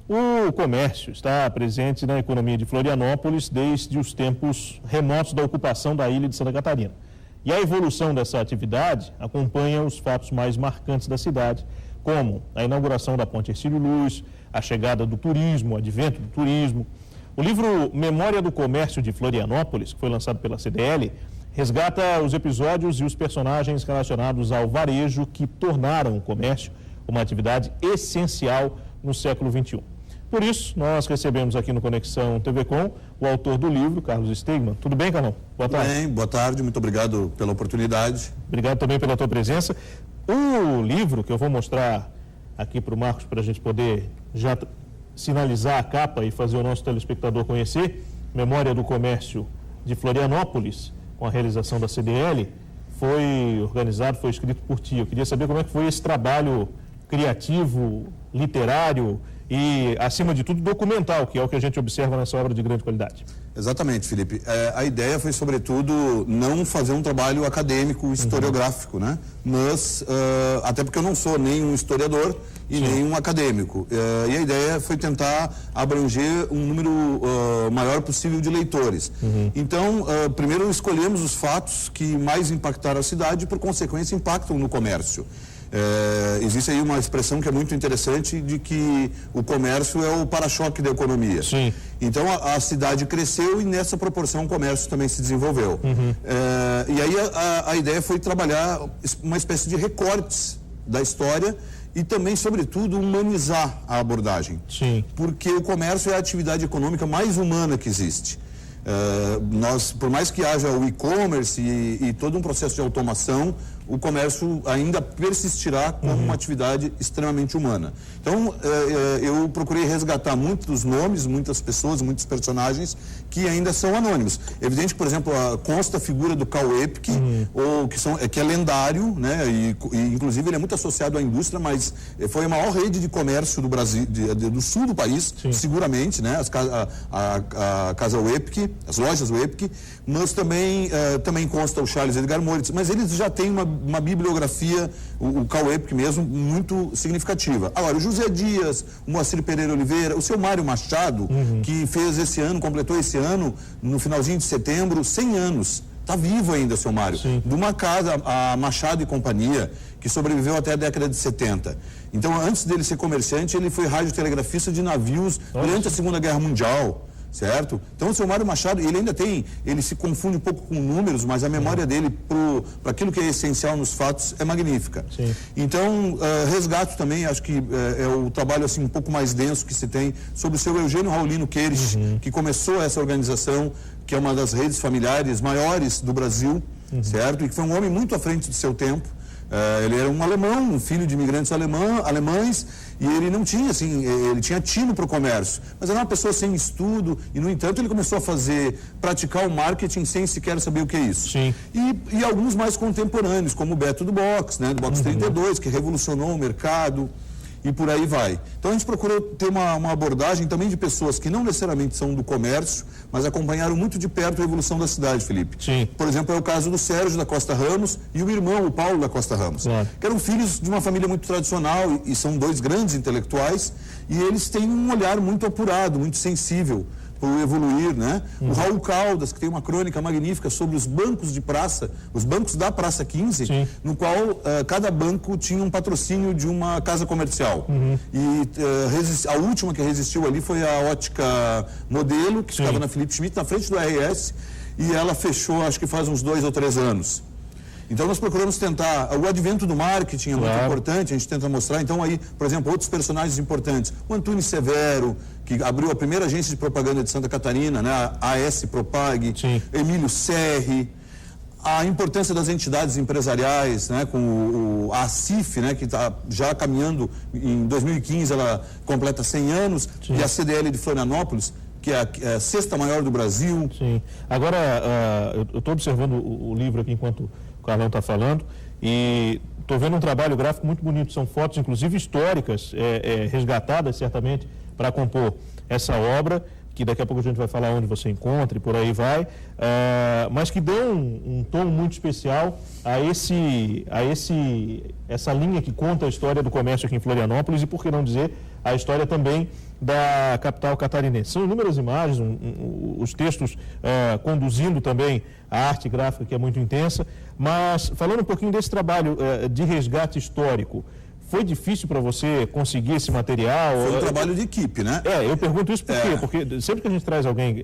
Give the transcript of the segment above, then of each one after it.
O comércio está presente na economia de Florianópolis desde os tempos remotos da ocupação da ilha de Santa Catarina. E a evolução dessa atividade acompanha os fatos mais marcantes da cidade, como a inauguração da Ponte Hercílio Luz, a chegada do turismo, o advento do turismo. O livro Memória do Comércio de Florianópolis, que foi lançado pela CDL, resgata os episódios e os personagens relacionados ao varejo que tornaram o comércio uma atividade essencial no século XXI. Por isso, nós recebemos aqui no Conexão TV Com o autor do livro, Carlos Stegmann. Tudo bem, Carlão? Boa tarde. Bem, boa tarde, muito obrigado pela oportunidade. Obrigado também pela tua presença. O livro que eu vou mostrar aqui para o Marcos, para a gente poder já sinalizar a capa e fazer o nosso telespectador conhecer, Memória do Comércio de Florianópolis, com a realização da CDL, foi organizado, foi escrito por ti. Eu queria saber como é que foi esse trabalho criativo, literário e, acima de tudo, documental, que é o que a gente observa nessa obra de grande qualidade. Exatamente, Felipe. A ideia foi, sobretudo, não fazer um trabalho acadêmico, historiográfico, né? Mas, até porque eu não sou nem um historiador e nem um acadêmico. E a ideia foi tentar abranger um número maior possível de leitores. Então, primeiro escolhemos os fatos que mais impactaram a cidade e, por consequência, impactam no comércio. Existe aí uma expressão que é muito interessante de que o comércio é o para-choque da economia. Sim. Então a cidade cresceu e nessa proporção o comércio também se desenvolveu. E aí a ideia foi trabalhar uma espécie de recortes da história e também, sobretudo, humanizar a abordagem. Sim. Porque o comércio é a atividade econômica mais humana que existe. Por mais que haja o e-commerce e todo um processo de automação, o comércio ainda persistirá como uma atividade extremamente humana. Então, eu procurei resgatar muitos nomes, muitas pessoas, muitos personagens que ainda são anônimos. Evidente que, por exemplo, consta a figura do Carl Epke, que é lendário, né? E inclusive ele é muito associado à indústria, mas foi a maior rede de comércio do Brasil, do sul do país, seguramente, né? A Casa Epke, as lojas Epke, mas também consta o Charles Edgar Moritz, mas eles já têm uma bibliografia, o Carl Epke mesmo, muito significativa. Agora, o José Dias, o Moacir Pereira Oliveira, o seu Mário Machado, que fez esse ano, completou esse ano, no finalzinho de setembro, 100 anos. Está vivo ainda, seu Mário. Sim. De uma casa, a Machado e Companhia, que sobreviveu até a década de 70. Então, antes dele ser comerciante, ele foi radiotelegrafista de navios durante a Segunda Guerra Mundial. Certo? Então, o seu Mário Machado, ele se confunde um pouco com números, mas a memória dele para aquilo que é essencial nos fatos é magnífica. Sim. Então, resgato também, acho que é o trabalho assim um pouco mais denso que se tem sobre o seu Eugênio Raulino Queires, que começou essa organização, que é uma das redes familiares maiores do Brasil, certo? E que foi um homem muito à frente do seu tempo. Ele era um alemão, um filho de imigrantes alemães, e ele não tinha, assim, ele tinha tino para o comércio, mas era uma pessoa sem estudo, e no entanto ele começou a praticar o marketing sem sequer saber o que é isso. Sim. E alguns mais contemporâneos, como o Beto do Box, né, do Box 32, que revolucionou o mercado, e por aí vai. Então a gente procurou ter uma abordagem também de pessoas que não necessariamente são do comércio, mas acompanharam muito de perto a evolução da cidade, Felipe. Sim. Por exemplo, é o caso do Sérgio da Costa Ramos e o irmão, o Paulo da Costa Ramos, que eram filhos de uma família muito tradicional e são dois grandes intelectuais, e eles têm um olhar muito apurado, muito sensível para o evoluir, né? O Raul Caldas, que tem uma crônica magnífica sobre os bancos de praça, os bancos da Praça 15, no qual cada banco tinha um patrocínio de uma casa comercial. E a última que resistiu ali foi a Ótica Modelo, que ficava na Felipe Schmidt, na frente do RS, e ela fechou, acho que faz uns 2 ou 3 anos. Então nós procuramos tentar, o advento do marketing é muito importante, a gente tenta mostrar, então aí, por exemplo, outros personagens importantes, o Antunes Severo, que abriu a primeira agência de propaganda de Santa Catarina, né, a AS Propag, Emílio Serri, a importância das entidades empresariais, né, com a CIF, né, que está já caminhando, em 2015 ela completa 100 anos, e a CDL de Florianópolis, que é a sexta maior do Brasil. Sim. Agora, eu estou observando o livro aqui enquanto o Carlão está falando, e estou vendo um trabalho gráfico muito bonito. São fotos, inclusive, históricas, resgatadas, certamente, para compor essa obra, que daqui a pouco a gente vai falar onde você encontra e por aí vai, mas que deu um tom muito especial a essa linha que conta a história do comércio aqui em Florianópolis e, por que não dizer, a história também da capital catarinense. São inúmeras imagens, os textos conduzindo também a arte gráfica, que é muito intensa, mas falando um pouquinho desse trabalho de resgate histórico, foi difícil para você conseguir esse material? Foi um trabalho de equipe, né? Eu pergunto isso por quê? Porque sempre que a gente traz alguém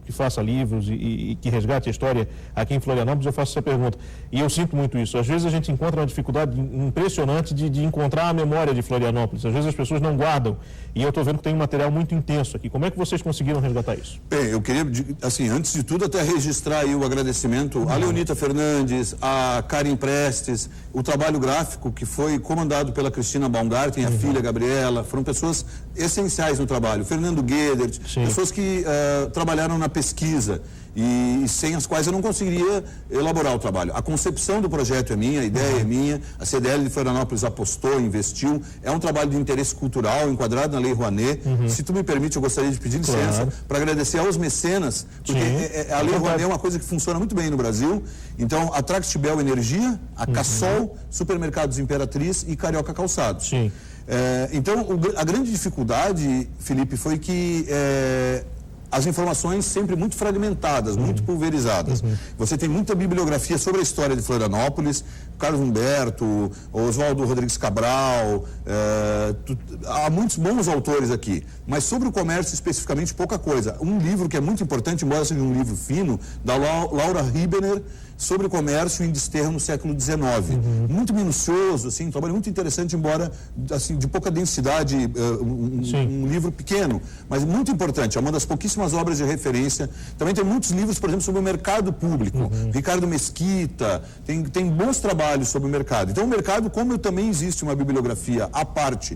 que faça livros e que resgate a história aqui em Florianópolis, eu faço essa pergunta. E eu sinto muito isso. Às vezes a gente encontra uma dificuldade impressionante de encontrar a memória de Florianópolis. Às vezes as pessoas não guardam. E eu estou vendo que tem um material muito intenso aqui. Como é que vocês conseguiram resgatar isso? Bem, eu queria, assim, antes de tudo, até registrar aí o agradecimento à Leonita Fernandes, a Karen Prestes, o trabalho gráfico que foi comandado pela Cristina Baumgarten, a filha Gabriela, foram pessoas essenciais no trabalho. Fernando Guedert, pessoas que trabalharam na pesquisa e sem as quais eu não conseguiria elaborar o trabalho. A concepção do projeto é minha, a ideia é minha, a CDL de Florianópolis apostou, investiu, é um trabalho de interesse cultural, enquadrado na Lei Rouanet. Se tu me permite, eu gostaria de pedir licença para agradecer aos mecenas, porque a Lei Rouanet é uma coisa que funciona muito bem no Brasil. Então, a Tractibel Energia, a Cassol, Supermercados Imperatriz e Carioca Calçados. Então, a grande dificuldade, Felipe, foi que as informações sempre muito fragmentadas, muito pulverizadas. Você tem muita bibliografia sobre a história de Florianópolis, Carlos Humberto, Oswaldo Rodrigues Cabral, há muitos bons autores aqui, mas sobre o comércio especificamente pouca coisa. Um livro que é muito importante, embora seja um livro fino, da Laura Ribener, sobre o comércio em desterro no século XIX. Muito minucioso, assim, um trabalho muito interessante, embora assim, de pouca densidade, um livro pequeno, mas muito importante, é uma das pouquíssimas obras de referência. Também tem muitos livros, por exemplo, sobre o mercado público. Ricardo Mesquita, tem bons trabalhos sobre o mercado. Então, o mercado, como também existe uma bibliografia à parte,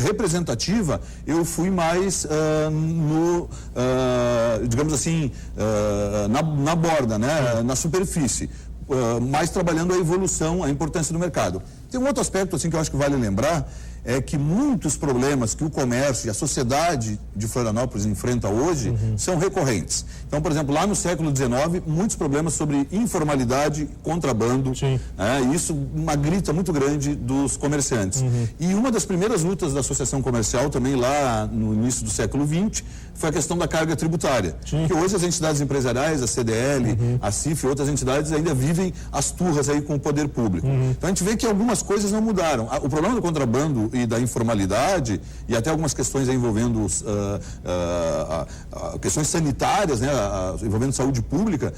representativa, eu fui mais digamos assim, na borda, né? Na superfície, mais trabalhando a evolução, a importância do mercado. Tem um outro aspecto assim que eu acho que vale lembrar, é que muitos problemas que o comércio e a sociedade de Florianópolis enfrenta hoje são recorrentes. Então, por exemplo, lá no século XIX, muitos problemas sobre informalidade, contrabando, isso uma grita muito grande dos comerciantes. E uma das primeiras lutas da associação comercial, também lá no início do século XX, foi a questão da carga tributária. Que hoje as entidades empresariais, a CDL, a CIF e outras entidades ainda vivem as turras aí com o poder público. Então, a gente vê que algumas coisas não mudaram. O problema do contrabando e da informalidade, e até algumas questões envolvendo questões sanitárias, né, envolvendo saúde pública,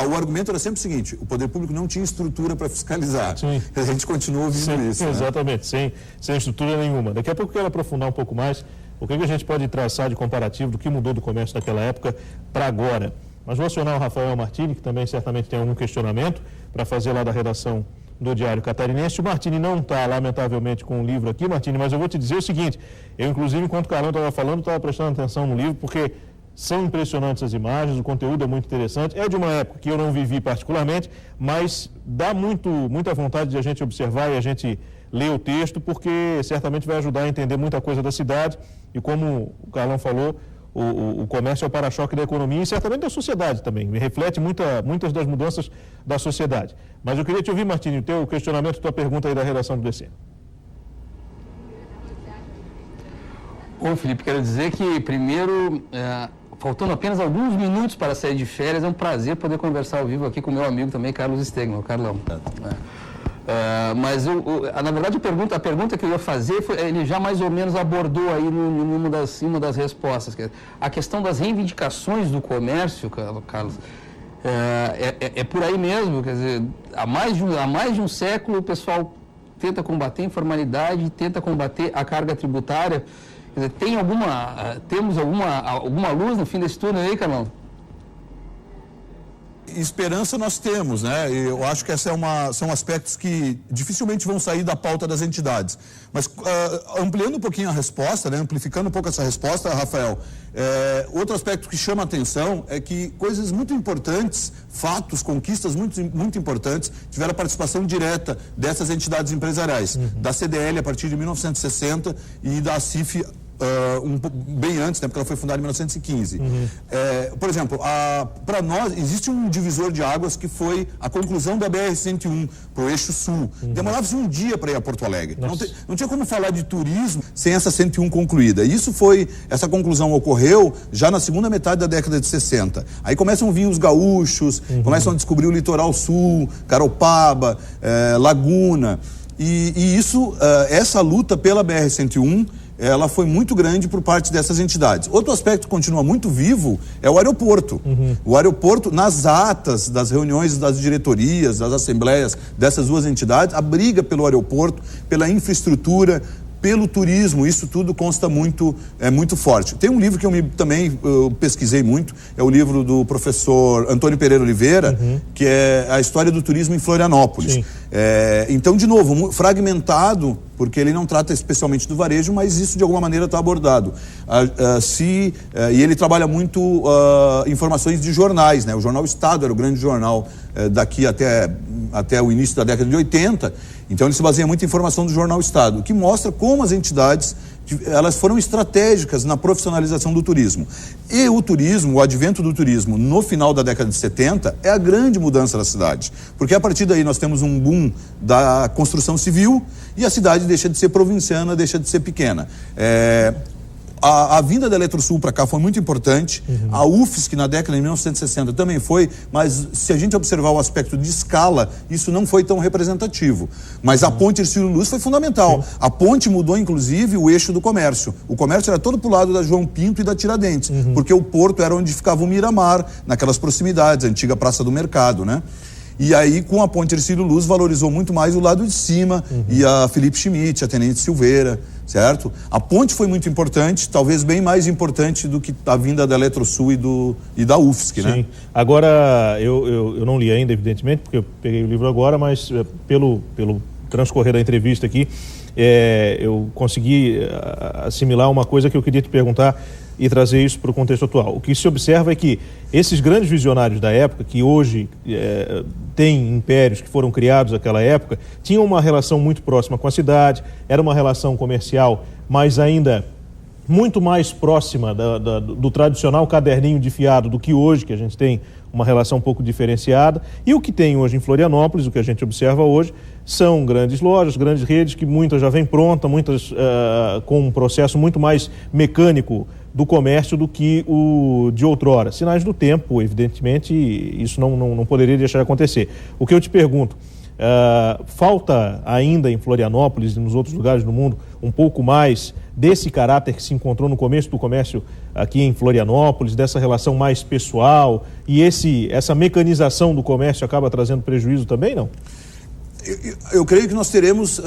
o argumento era sempre o seguinte: o poder público não tinha estrutura para fiscalizar. A gente continua ouvindo isso. Exatamente, né? sem estrutura nenhuma. Daqui a pouco eu quero aprofundar um pouco mais o que a gente pode traçar de comparativo do que mudou do comércio daquela época para agora. Mas vou acionar o Rafael Martini, que também certamente tem algum questionamento para fazer lá da redação do Diário Catarinense. O Martini não está, lamentavelmente, com o livro aqui, Martini, mas eu vou te dizer o seguinte: eu, inclusive, enquanto o Carlão estava falando, estava prestando atenção no livro, porque são impressionantes as imagens, o conteúdo é muito interessante. É de uma época que eu não vivi particularmente, mas dá muita vontade de a gente observar e a gente ler o texto, porque certamente vai ajudar a entender muita coisa da cidade. E como o Carlão falou, o comércio é o para-choque da economia e certamente da sociedade também, reflete muitas das mudanças da sociedade. Mas eu queria te ouvir, Martini, o teu questionamento, tua pergunta aí da redação do DC. Bom, Felipe, quero dizer que primeiro, faltando apenas alguns minutos para sair de férias, é um prazer poder conversar ao vivo aqui com o meu amigo também, Carlos Stegman, o Carlão. Mas, na verdade, a pergunta que eu ia fazer, ele já mais ou menos abordou aí em uma das respostas. Que é a questão das reivindicações do comércio, Carlos, é por aí mesmo. Quer dizer, há mais de um século o pessoal tenta combater a informalidade, tenta combater a carga tributária. Quer dizer, temos alguma luz no fim desse túnel aí, Carlão? Esperança nós temos, né? Eu acho que são aspectos que dificilmente vão sair da pauta das entidades. Mas ampliando um pouquinho a resposta, né? Amplificando um pouco essa resposta, Rafael, outro aspecto que chama a atenção é que coisas muito importantes, fatos, conquistas muito importantes, tiveram a participação direta dessas entidades empresariais, da CDL a partir de 1960 e da CIF bem antes, né, porque ela foi fundada em 1915. Por exemplo, para nós, existe um divisor de águas que foi a conclusão da BR-101 para o eixo sul. Demorava-se um dia para ir a Porto Alegre. Não tinha como falar de turismo sem essa 101 concluída. Essa conclusão ocorreu já na segunda metade da década de 60. Aí começam a vir os gaúchos, começam a descobrir o litoral sul, Caropaba, Laguna. E essa luta pela BR-101, ela foi muito grande por parte dessas entidades. Outro aspecto que continua muito vivo é o aeroporto. O aeroporto, nas atas das reuniões das diretorias, das assembleias dessas duas entidades, a briga pelo aeroporto, pela infraestrutura, pelo turismo, isso tudo consta muito forte. Tem um livro que eu pesquisei muito, é o livro do professor Antônio Pereira Oliveira, que é a história do turismo em Florianópolis. Então, de novo, fragmentado, porque ele não trata especialmente do varejo, mas isso de alguma maneira está abordado. E ele trabalha muito informações de jornais, né? O Jornal Estado era o grande jornal daqui até o início da década de 80, então ele se baseia muito em informação do Jornal Estado, que mostra como as entidades elas foram estratégicas na profissionalização do turismo. E o advento do turismo no final da década de 70 é a grande mudança da cidade, porque a partir daí nós temos um boom da construção civil e a cidade deixa de ser provinciana, deixa de ser pequena. A vinda da Eletrosul para cá foi muito importante. A UFSC na década de 1960 também foi, mas se a gente observar o aspecto de escala, isso não foi tão representativo. Mas a ponte Hercílio Luz foi fundamental. A ponte mudou, inclusive, o eixo do comércio. O comércio era todo para o lado da João Pinto e da Tiradentes, porque o porto era onde ficava o Miramar, naquelas proximidades, a antiga Praça do Mercado, né? E aí, com a ponte Hercílio Luz, valorizou muito mais o lado de cima, e a Felipe Schmidt, a Tenente Silveira, certo? A ponte foi muito importante, talvez bem mais importante do que a vinda da Eletrosul e da UFSC, né? Sim. Agora, eu não li ainda, evidentemente, porque eu peguei o livro agora, mas pelo transcorrer da entrevista aqui, eu consegui assimilar uma coisa que eu queria te perguntar e trazer isso para o contexto atual. O que se observa é que esses grandes visionários da época, que hoje têm impérios que foram criados naquela época, tinham uma relação muito próxima com a cidade, era uma relação comercial, mas ainda muito mais próxima do tradicional caderninho de fiado do que hoje, que a gente tem uma relação um pouco diferenciada. E o que tem hoje em Florianópolis, o que a gente observa hoje, são grandes lojas, grandes redes, que muitas já vêm prontas, muitas com um processo muito mais mecânico do comércio do que o de outrora. Sinais do tempo, evidentemente, isso não poderia deixar de acontecer. O que eu te pergunto, falta ainda em Florianópolis e nos outros lugares do mundo um pouco mais desse caráter que se encontrou no começo do comércio aqui em Florianópolis, dessa relação mais pessoal, e essa mecanização do comércio acaba trazendo prejuízo também, não? Eu creio que nós teremos,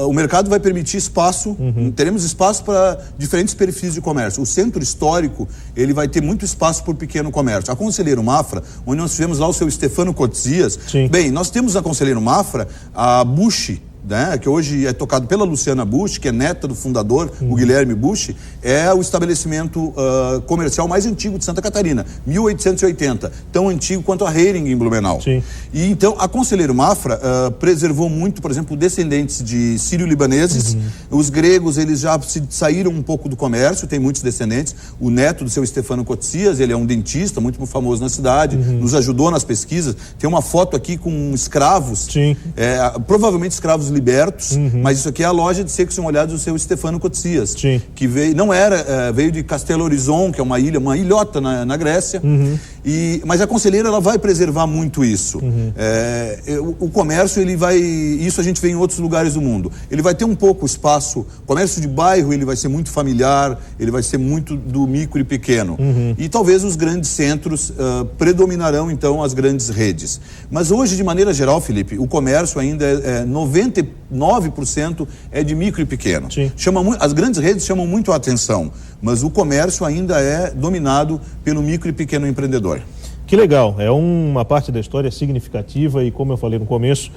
o mercado vai permitir espaço, teremos espaço para diferentes perfis de comércio. O centro histórico, ele vai ter muito espaço por pequeno comércio. A Conselheiro Mafra, onde nós tivemos lá o seu Stefano Cotizias, bem, nós temos na Conselheiro Mafra a Bush, né, que hoje é tocado pela Luciana Bush, que é neta do fundador, o Guilherme Bush, é o estabelecimento comercial mais antigo de Santa Catarina, 1880, tão antigo quanto a Hering em Blumenau. E então a Conselheiro Mafra preservou muito, por exemplo, descendentes de sírio-libaneses. Os gregos, eles já saíram um pouco do comércio, tem muitos descendentes. O neto do seu Stefano Cotizias, ele é um dentista muito famoso na cidade, nos ajudou nas pesquisas. Tem uma foto aqui com escravos, provavelmente escravos libertos, mas isso aqui é a loja de secos e molhados do seu Stefano Cotizias, que veio de Castelo Horizon, que é uma ilhota na Grécia, mas a Conselheira, ela vai preservar muito isso. O comércio, isso a gente vê em outros lugares do mundo, ele vai ter um pouco espaço, comércio de bairro, ele vai ser muito familiar, ele vai ser muito do micro e pequeno, e talvez os grandes centros predominarão então as grandes redes. Mas hoje, de maneira geral, Felipe, o comércio ainda é 99% é de micro e pequeno. As grandes redes chamam muito a atenção, mas o comércio ainda é dominado pelo micro e pequeno empreendedor. Que legal, é uma parte da história significativa e, como eu falei no começo,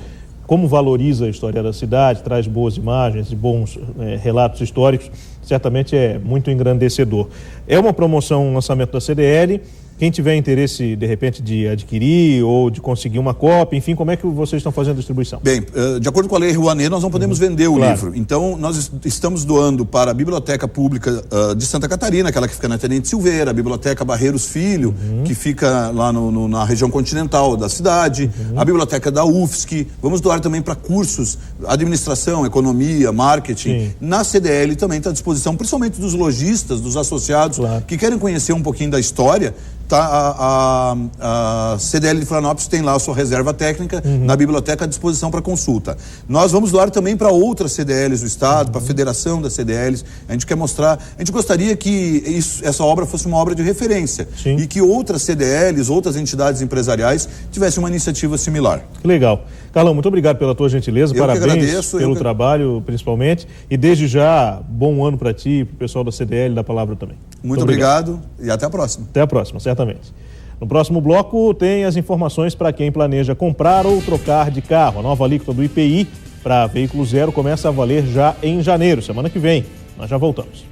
como valoriza a história da cidade, traz boas imagens e bons relatos históricos, certamente é muito engrandecedor. É uma promoção, um lançamento da CDL, Quem tiver interesse, de repente, de adquirir ou de conseguir uma cópia, enfim, como é que vocês estão fazendo a distribuição? Bem, de acordo com a Lei Rouanet, nós não podemos vender o livro. Então, nós estamos doando para a Biblioteca Pública de Santa Catarina, aquela que fica na Tenente Silveira, a Biblioteca Barreiros Filho, que fica lá na região continental da cidade, a Biblioteca da UFSC. Vamos doar também para cursos, administração, economia, marketing. Na CDL também está à disposição, principalmente dos lojistas, dos associados, que querem conhecer um pouquinho da história. A CDL de Florianópolis tem lá a sua reserva técnica na biblioteca à disposição para consulta. Nós vamos doar também para outras CDLs do Estado, para a Federação das CDLs. A gente quer mostrar, a gente gostaria que essa obra fosse uma obra de referência e que outras CDLs, outras entidades empresariais tivessem uma iniciativa similar. Que legal. Carlão, muito obrigado pela tua gentileza, parabéns pelo trabalho, principalmente, e desde já, bom ano para ti e para o pessoal da CDL da Palavra também. Muito obrigado e até a próxima. Até a próxima, certamente. No próximo bloco tem as informações para quem planeja comprar ou trocar de carro. A nova alíquota do IPI para veículo zero começa a valer já em janeiro, semana que vem. Nós já voltamos.